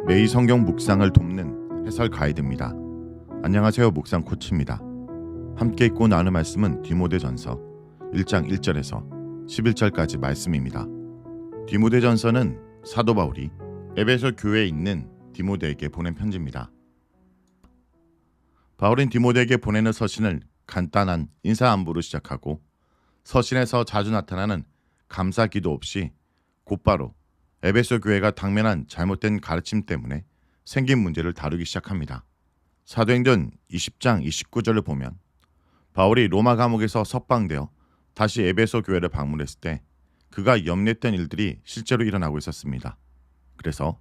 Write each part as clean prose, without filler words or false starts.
매일 성경 묵상을 돕는 해설 가이드입니다. 안녕하세요. 묵상 코치입니다. 함께 읽고 나눌 말씀은 디모데전서 1장 1절에서 11절까지 말씀입니다. 디모데전서는 사도 바울이 에베소 교회에 있는 디모데에게 보낸 편지입니다. 바울은 디모데에게 보내는 서신을 간단한 인사 안부로 시작하고 서신에서 자주 나타나는 감사 기도 없이 곧바로 에베소 교회가 당면한 잘못된 가르침 때문에 생긴 문제를 다루기 시작합니다. 사도행전 20장 29절을 보면 바울이 로마 감옥에서 석방되어 다시 에베소 교회를 방문했을 때 그가 염려했던 일들이 실제로 일어나고 있었습니다. 그래서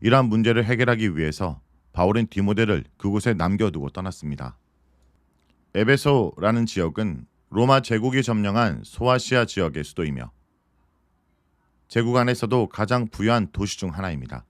이러한 문제를 해결하기 위해서 바울은 디모데를 그곳에 남겨두고 떠났습니다. 에베소라는 지역은 로마 제국이 점령한 소아시아 지역의 수도이며 제국 안에서도 가장 부유한 도시 중 하나입니다.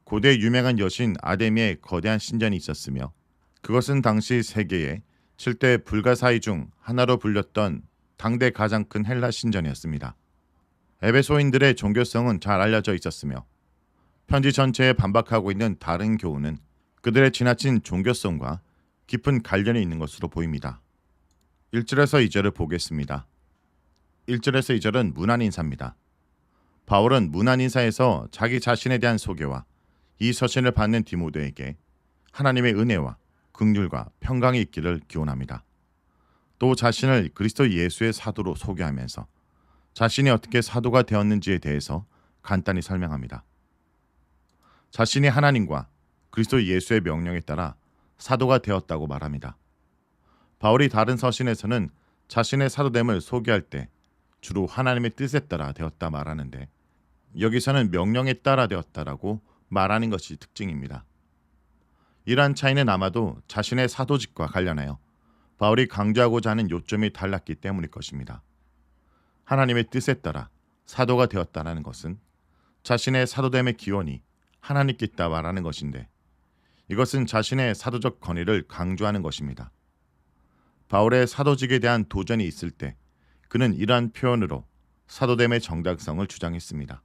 고대 유명한 여신 아데미의 거대한 신전이 있었으며 그것은 당시 세계의 7대 불가사의 중 하나로 불렸던 당대 가장 큰 헬라 신전이었습니다. 에베소인들의 종교성은 잘 알려져 있었으며 편지 전체에 반박하고 있는 다른 교우는 그들의 지나친 종교성과 깊은 관련이 있는 것으로 보입니다. 1절에서 2절을 보겠습니다. 1절에서 2절은 문안 인사입니다. 바울은 문안 인사에서 자기 자신에 대한 소개와 이 서신을 받는 디모데에게 하나님의 은혜와 긍휼과 평강이 있기를 기원합니다. 또 자신을 그리스도 예수의 사도로 소개하면서 자신이 어떻게 사도가 되었는지에 대해서 간단히 설명합니다. 자신이 하나님과 그리스도 예수의 명령에 따라 사도가 되었다고 말합니다. 바울이 다른 서신에서는 자신의 사도됨을 소개할 때 주로 하나님의 뜻에 따라 되었다 말하는데 여기서는 명령에 따라 되었다라고 말하는 것이 특징입니다. 이러한 차이는 아마도 자신의 사도직과 관련하여 바울이 강조하고자 하는 요점이 달랐기 때문일 것입니다. 하나님의 뜻에 따라 사도가 되었다는 것은 자신의 사도됨의 기원이 하나님께 있다 말하는 것인데 이것은 자신의 사도적 권위를 강조하는 것입니다. 바울의 사도직에 대한 도전이 있을 때 그는 이러한 표현으로 사도됨의 정당성을 주장했습니다.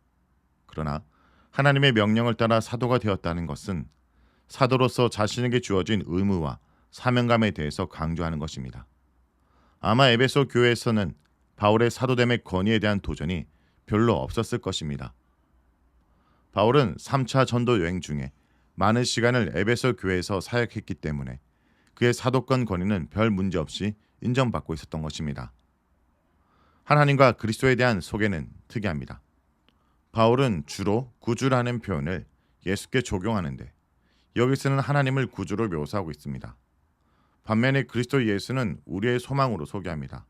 그러나 하나님의 명령을 따라 사도가 되었다는 것은 사도로서 자신에게 주어진 의무와 사명감에 대해서 강조하는 것입니다. 아마 에베소 교회에서는 바울의 사도됨의 권위에 대한 도전이 별로 없었을 것입니다. 바울은 3차 전도 여행 중에 많은 시간을 에베소 교회에서 사역했기 때문에 그의 사도권 권위는 별 문제 없이 인정받고 있었던 것입니다. 하나님과 그리스도에 대한 소개는 특이합니다. 바울은 주로 구주라는 표현을 예수께 적용하는데 여기서는 하나님을 구주로 묘사하고 있습니다. 반면에 그리스도 예수는 우리의 소망으로 소개합니다.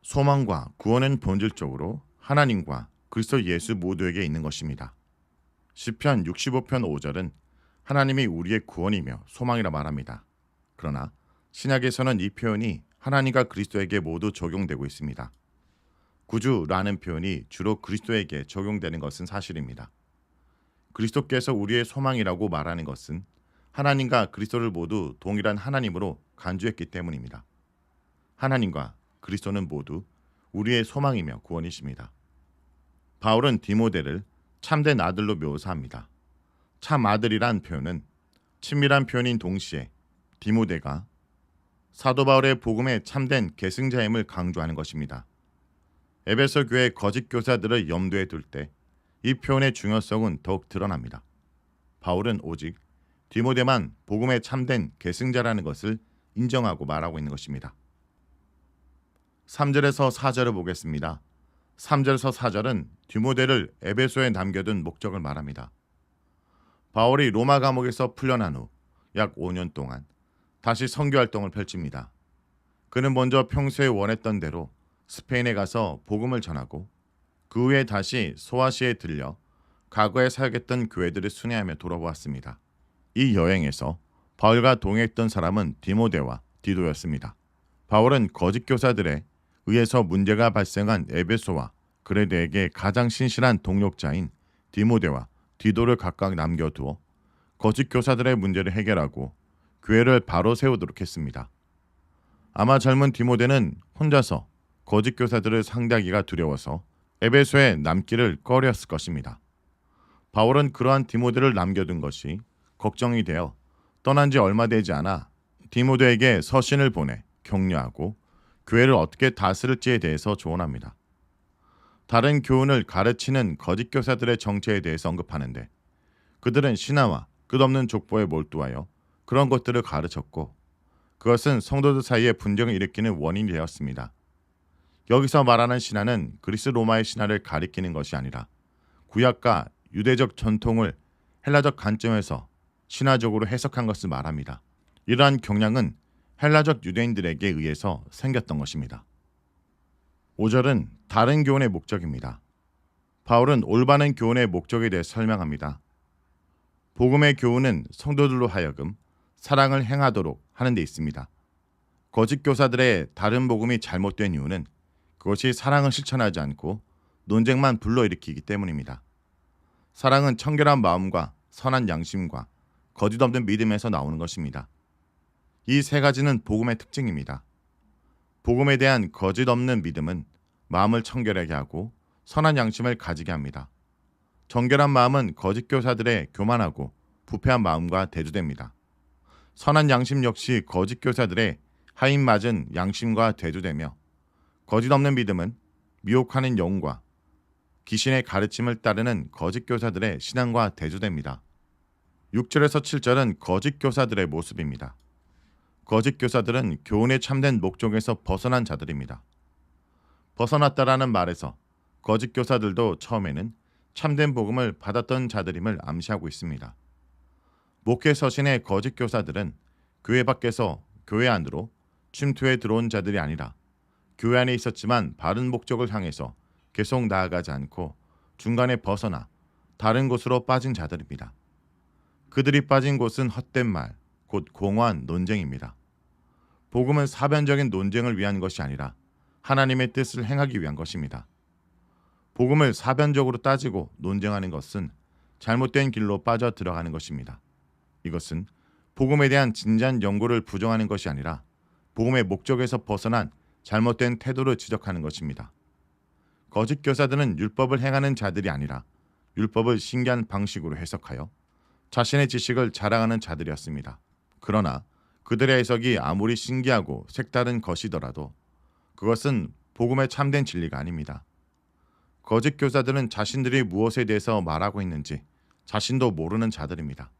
소망과 구원은 본질적으로 하나님과 그리스도 예수 모두에게 있는 것입니다. 시편 65편 5절은 하나님이 우리의 구원이며 소망이라 말합니다. 그러나 신약에서는 이 표현이 하나님과 그리스도에게 모두 적용되고 있습니다. 구주라는 표현이 주로 그리스도에게 적용되는 것은 사실입니다. 그리스도께서 우리의 소망이라고 말하는 것은 하나님과 그리스도를 모두 동일한 하나님으로 간주했기 때문입니다. 하나님과 그리스도는 모두 우리의 소망이며 구원이십니다. 바울은 디모데를 참된 아들로 묘사합니다. 참 아들이란 표현은 친밀한 표현인 동시에 디모데가 사도 바울의 복음의 참된 계승자임을 강조하는 것입니다. 에베소 교회 거짓 교사들을 염두에 둘 때 이 표현의 중요성은 더욱 드러납니다. 바울은 오직 디모데만 복음의 참된 계승자라는 것을 인정하고 말하고 있는 것입니다. 3절에서 4절을 보겠습니다. 3절에서 4절은 디모데를 에베소에 남겨둔 목적을 말합니다. 바울이 로마 감옥에서 풀려난 후 약 5년 동안 다시 선교 활동을 펼칩니다. 그는 먼저 평소에 원했던 대로 스페인에 가서 복음을 전하고 그 후에 다시 소아시아에 들려 과거에 사역했던 교회들을 순회하며 돌아보았습니다. 이 여행에서 바울과 동행했던 사람은 디모데와 디도였습니다. 바울은 거짓 교사들에 의해서 문제가 발생한 에베소와 그레데에게 가장 신실한 동력자인 디모데와 디도를 각각 남겨두어 거짓 교사들의 문제를 해결하고 교회를 바로 세우도록 했습니다. 아마 젊은 디모데는 혼자서 거짓 교사들을 상대하기가 두려워서 에베소에 남기를 꺼려했을 것입니다. 바울은 그러한 디모데를 남겨둔 것이 걱정이 되어 떠난 지 얼마 되지 않아 디모데에게 서신을 보내 격려하고 교회를 어떻게 다스릴지에 대해서 조언합니다. 다른 교훈을 가르치는 거짓 교사들의 정체에 대해서 언급하는데 그들은 신화와 끝없는 족보에 몰두하여 그런 것들을 가르쳤고 그것은 성도들 사이에 분쟁을 일으키는 원인이 되었습니다. 여기서 말하는 신화는 그리스 로마의 신화를 가리키는 것이 아니라 구약과 유대적 전통을 헬라적 관점에서 신화적으로 해석한 것을 말합니다. 이러한 경향은 헬라적 유대인들에게 의해서 생겼던 것입니다. 5절은 다른 교훈의 목적입니다. 바울은 올바른 교훈의 목적에 대해 설명합니다. 복음의 교훈은 성도들로 하여금 사랑을 행하도록 하는 데 있습니다. 거짓 교사들의 다른 복음이 잘못된 이유는 그것이 사랑을 실천하지 않고 논쟁만 불러일으키기 때문입니다. 사랑은 청결한 마음과 선한 양심과 거짓 없는 믿음에서 나오는 것입니다. 이 세 가지는 복음의 특징입니다. 복음에 대한 거짓 없는 믿음은 마음을 청결하게 하고 선한 양심을 가지게 합니다. 정결한 마음은 거짓 교사들의 교만하고 부패한 마음과 대조됩니다. 선한 양심 역시 거짓 교사들의 하인 맞은 양심과 대조되며 거짓 없는 믿음은 미혹하는 영과 귀신의 가르침을 따르는 거짓 교사들의 신앙과 대조됩니다. 6절에서 7절은 거짓 교사들의 모습입니다. 거짓 교사들은 교훈의 참된 목적에서 벗어난 자들입니다. 벗어났다라는 말에서 거짓 교사들도 처음에는 참된 복음을 받았던 자들임을 암시하고 있습니다. 목회 서신의 거짓 교사들은 교회 밖에서 교회 안으로 침투해 들어온 자들이 아니라 교회 안에 있었지만 바른 목적을 향해서 계속 나아가지 않고 중간에 벗어나 다른 곳으로 빠진 자들입니다. 그들이 빠진 곳은 헛된 말, 곧 공허한 논쟁입니다. 복음은 사변적인 논쟁을 위한 것이 아니라 하나님의 뜻을 행하기 위한 것입니다. 복음을 사변적으로 따지고 논쟁하는 것은 잘못된 길로 빠져 들어가는 것입니다. 이것은 복음에 대한 진지한 연구를 부정하는 것이 아니라 복음의 목적에서 벗어난 잘못된 태도를 지적하는 것입니다. 거짓 교사들은 율법을 행하는 자들이 아니라 율법을 신기한 방식으로 해석하여 자신의 지식을 자랑하는 자들이었습니다. 그러나 그들의 해석이 아무리 신기하고 색다른 것이더라도 그것은 복음의 참된 진리가 아닙니다. 거짓 교사들은 자신들이 무엇에 대해서 말하고 있는지 자신도 모르는 자들입니다.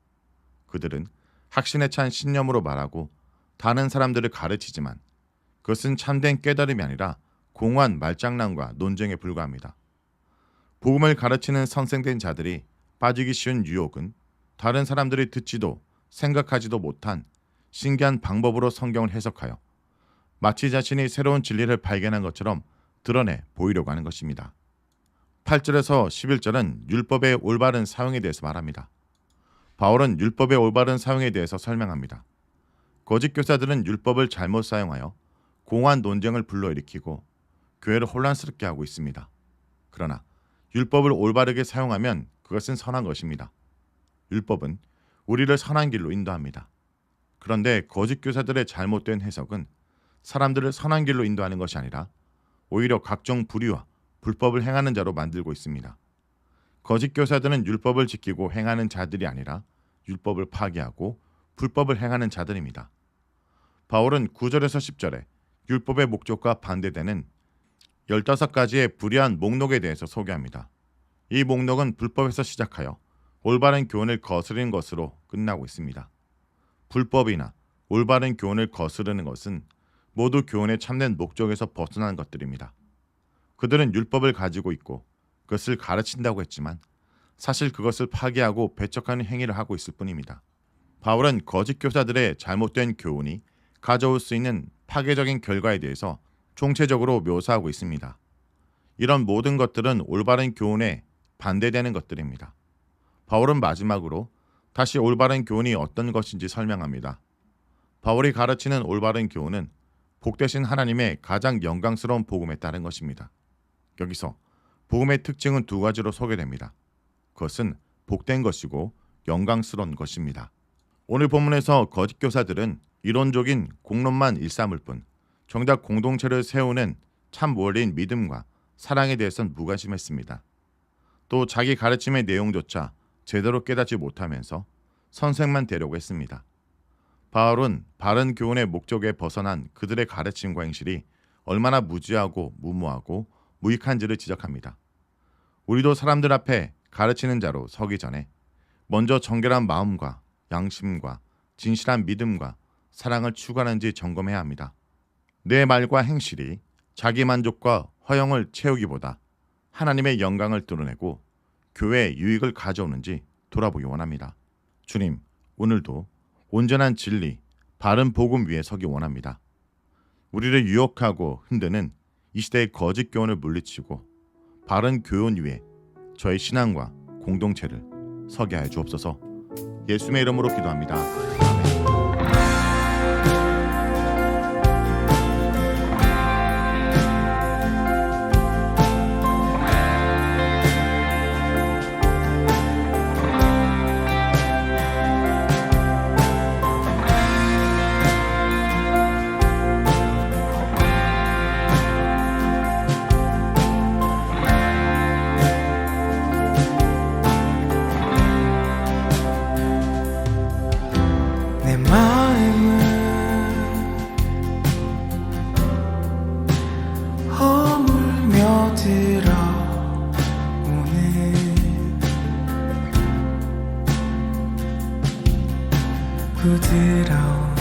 그들은 확신에 찬 신념으로 말하고 다른 사람들을 가르치지만 그것은 참된 깨달음이 아니라 공허한 말장난과 논쟁에 불과합니다. 복음을 가르치는 선생된 자들이 빠지기 쉬운 유혹은 다른 사람들이 듣지도 생각하지도 못한 신기한 방법으로 성경을 해석하여 마치 자신이 새로운 진리를 발견한 것처럼 드러내 보이려고 하는 것입니다. 8절에서 11절은 율법의 올바른 사용에 대해서 말합니다. 바울은 율법의 올바른 사용에 대해서 설명합니다. 거짓 교사들은 율법을 잘못 사용하여 공허한 논쟁을 불러일으키고 교회를 혼란스럽게 하고 있습니다. 그러나 율법을 올바르게 사용하면 그것은 선한 것입니다. 율법은 우리를 선한 길로 인도합니다. 그런데 거짓 교사들의 잘못된 해석은 사람들을 선한 길로 인도하는 것이 아니라 오히려 각종 불의와 불법을 행하는 자로 만들고 있습니다. 거짓 교사들은 율법을 지키고 행하는 자들이 아니라 율법을 파괴하고 불법을 행하는 자들입니다. 바울은 9절에서 10절에 율법의 목적과 반대되는 15가지의 불의한 목록에 대해서 소개합니다. 이 목록은 불법에서 시작하여 올바른 교훈을 거스르는 것으로 끝나고 있습니다. 불법이나 올바른 교훈을 거스르는 것은 모두 교훈의 참된 목적에서 벗어난 것들입니다. 그들은 율법을 가지고 있고 그것을 가르친다고 했지만 사실 그것을 파괴하고 배척하는 행위를 하고 있을 뿐입니다. 바울은 거짓 교사들의 잘못된 교훈이 가져올 수 있는 파괴적인 결과에 대해서 총체적으로 묘사하고 있습니다. 이런 모든 것들은 올바른 교훈에 반대되는 것들입니다. 바울은 마지막으로 다시 올바른 교훈이 어떤 것인지 설명합니다. 바울이 가르치는 올바른 교훈은 복되신 하나님의 가장 영광스러운 복음에 따른 것입니다. 여기서 복음의 특징은 두 가지로 소개됩니다. 그것은 복된 것이고 영광스러운 것입니다. 오늘 본문에서 거짓 교사들은 이론적인 공론만 일삼을 뿐 정작 공동체를 세우는 참 원리인 믿음과 사랑에 대해서는 무관심했습니다. 또 자기 가르침의 내용조차 제대로 깨닫지 못하면서 선생만 되려고 했습니다. 바울은 바른 교훈의 목적에 벗어난 그들의 가르침과 행실이 얼마나 무지하고 무모하고 무익한지를 지적합니다. 우리도 사람들 앞에 가르치는 자로 서기 전에 먼저 정결한 마음과 양심과 진실한 믿음과 사랑을 추구하는지 점검해야 합니다. 내 말과 행실이 자기 만족과 허영을 채우기보다 하나님의 영광을 드러내고 교회에 유익을 가져오는지 돌아보기 원합니다. 주님, 오늘도 온전한 진리, 바른 복음 위에 서기 원합니다. 우리를 유혹하고 흔드는 이 시대의 거짓 교훈을 물리치고 바른 교훈 위에 저의 신앙과 공동체를 서게 하여 주옵소서. 예수님의 이름으로 기도합니다. 아멘. 내 마음을 허물며 들어오는 부드러운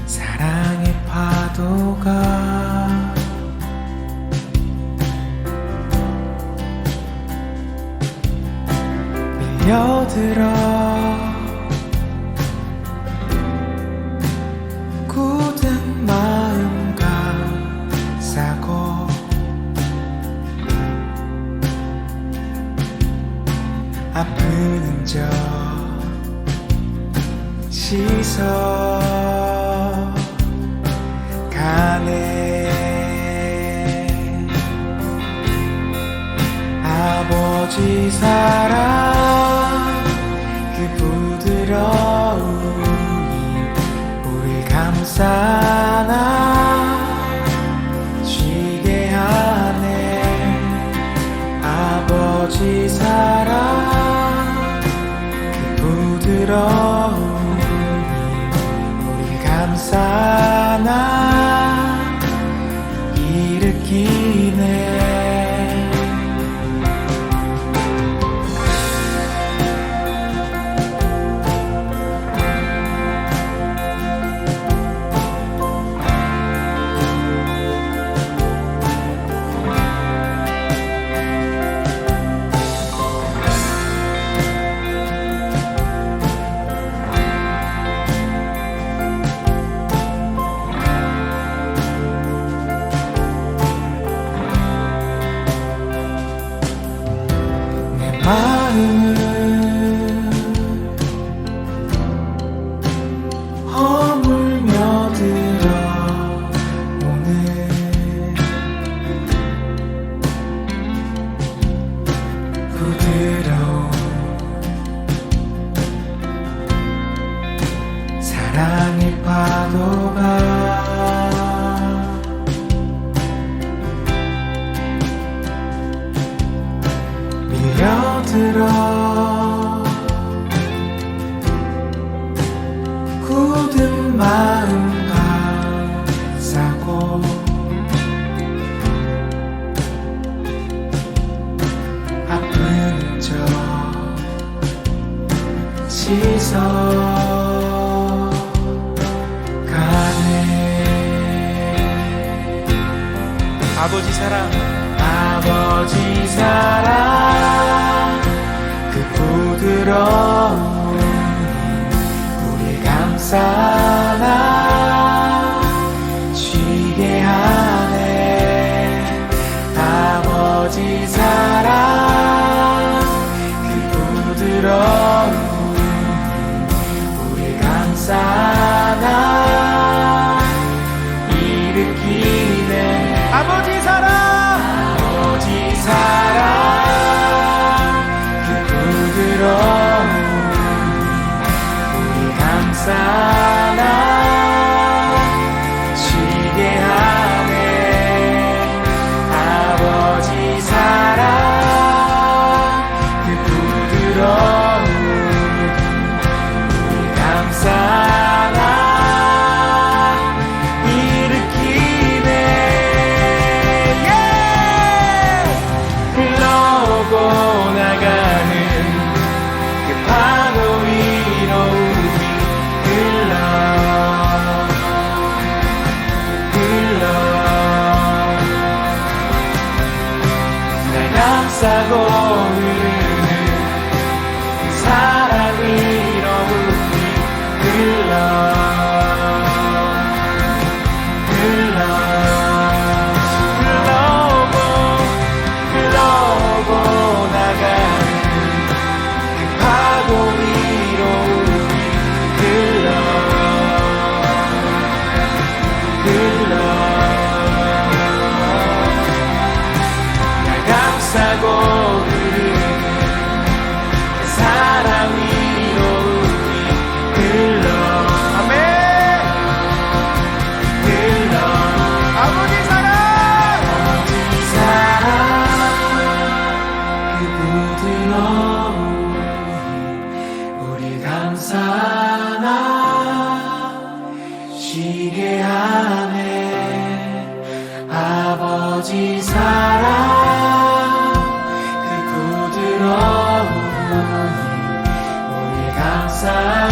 사랑의 파도가 밀려들어 굳은 마음 감싸고 아픈 흔적 씻어 가네. 아버지 사랑 그 부드러움이 우릴 감싸나 쉬게 하네. 아버지 사랑 그 부드러움이 우릴 감싸나 일으키네. 마음을 허물며 들어오는 부드러운 사랑의 파도가 밀려들어 굳은 마음 감싸고 아픈 적 씻어 가네. 아버지 사랑 아버지 사랑 그 부드러운 우리 감싸나 쉬게 하네. 아버지 사랑 그 부드러운 우리 감싸나 일으키네. 아버지 사랑 그 부드러운 우리 감싸 쉬게 하네. 아버지 사랑 그 부드러운 눈이 우리 감싸